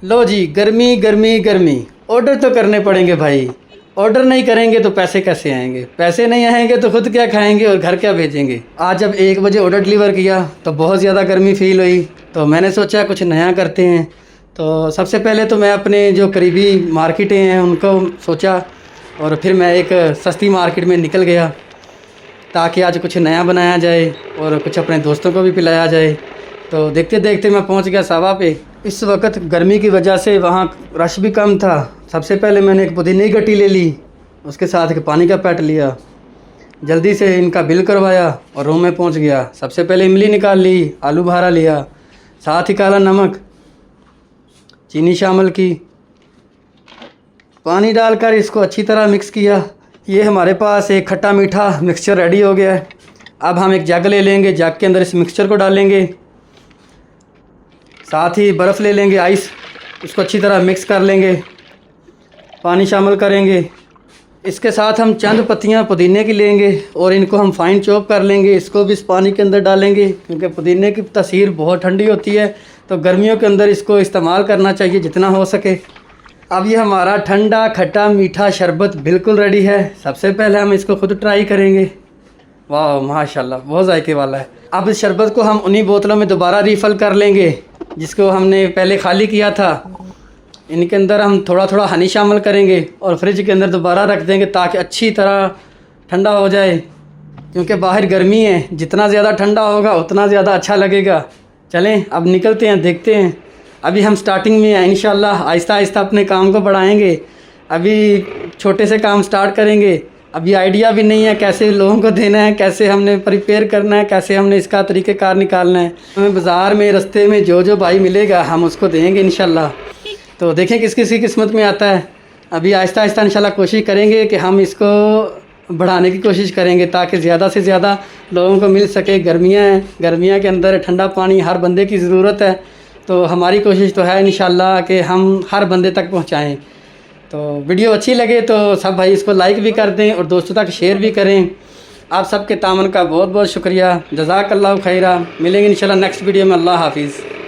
लो जी, गर्मी गर्मी गर्मी, ऑर्डर तो करने पड़ेंगे भाई। ऑर्डर नहीं करेंगे तो पैसे कैसे आएंगे, पैसे नहीं आएंगे तो खुद क्या खाएंगे और घर क्या भेजेंगे। आज जब 1 बजे ऑर्डर डिलीवर किया तो बहुत ज़्यादा गर्मी फील हुई, तो मैंने सोचा कुछ नया करते हैं। तो सबसे पहले तो मैं अपने जो करीबी मार्केटें हैं उनको सोचा, और फिर मैं एक सस्ती मार्केट में निकल गया ताकि आज कुछ नया बनाया जाए और कुछ अपने दोस्तों को भी पिलाया जाए। तो देखते देखते मैं पहुंच गया सावा पे। इस वक्त गर्मी की वजह से वहाँ रश भी कम था। सबसे पहले मैंने एक पुदीने की गट्टी ले ली, उसके साथ एक पानी का पैट लिया, जल्दी से इनका बिल करवाया और रूम में पहुंच गया। सबसे पहले इमली निकाल ली, आलू बहारा लिया, साथ ही काला नमक, चीनी शामिल की, पानी डालकर इसको अच्छी तरह मिक्स किया। ये हमारे पास एक खट्टा मीठा मिक्सचर रेडी हो गया है। अब हम एक जग ले लेंगे, जग के अंदर इस मिक्सचर को डालेंगे, साथ ही बर्फ़ ले लेंगे आइस, इसको अच्छी तरह मिक्स कर लेंगे, पानी शामिल करेंगे। इसके साथ हम चंद पत्तियां पुदीने की लेंगे और इनको हम फाइन चॉप कर लेंगे, इसको भी इस पानी के अंदर डालेंगे क्योंकि पुदीने की तासीर बहुत ठंडी होती है, तो गर्मियों के अंदर इसको इस्तेमाल करना चाहिए जितना हो सके। अब ये हमारा ठंडा खट्टा मीठा शरबत बिल्कुल रेडी है। सबसे पहले हम इसको खुद ट्राई करेंगे। वाह माशाल्लाह, बहुत जायके वाला है। अब इस शरबत को हम उन्हीं बोतलों में दोबारा रीफ़िल कर लेंगे जिसको हमने पहले खाली किया था। इनके अंदर हम थोड़ा थोड़ा हनी शामिल करेंगे और फ्रिज के अंदर दोबारा रख देंगे ताकि अच्छी तरह ठंडा हो जाए, क्योंकि बाहर गर्मी है, जितना ज़्यादा ठंडा होगा उतना ज़्यादा अच्छा लगेगा। चलें अब निकलते हैं, देखते हैं। अभी हम स्टार्टिंग में हैं, इंशाल्लाह आहिस्ता आहिस्ता अपने काम को बढ़ाएंगे। अभी छोटे से काम स्टार्ट करेंगे। अभी आइडिया भी नहीं है कैसे लोगों को देना है, कैसे हमने प्रिपेयर करना है, कैसे हमने इसका तरीक़ेकार निकालना है। हमें बाज़ार में रास्ते में जो जो भाई मिलेगा हम उसको देंगे इंशाल्लाह। तो देखें किस किस की किस्मत में आता है। अभी आहिस्ता आहिस्ता इंशाल्लाह कोशिश करेंगे कि हम इसको बढ़ाने की कोशिश करेंगे ताकि ज़्यादा से ज़्यादा लोगों को मिल सके। गर्मियाँ हैं, गर्मियाँ के अंदर ठंडा पानी हर बंदे की ज़रूरत है, तो हमारी कोशिश तो है इंशाल्लाह कि हम हर बंदे तक पहुँचाएँ। तो वीडियो अच्छी लगे तो सब भाई इसको लाइक भी कर दें और दोस्तों तक शेयर भी करें। आप सबके तामन का बहुत बहुत शुक्रिया। जज़ाकल्लाहु खैरा। मिलेंगे इंशाल्लाह नेक्स्ट वीडियो में। अल्लाह हाफिज़।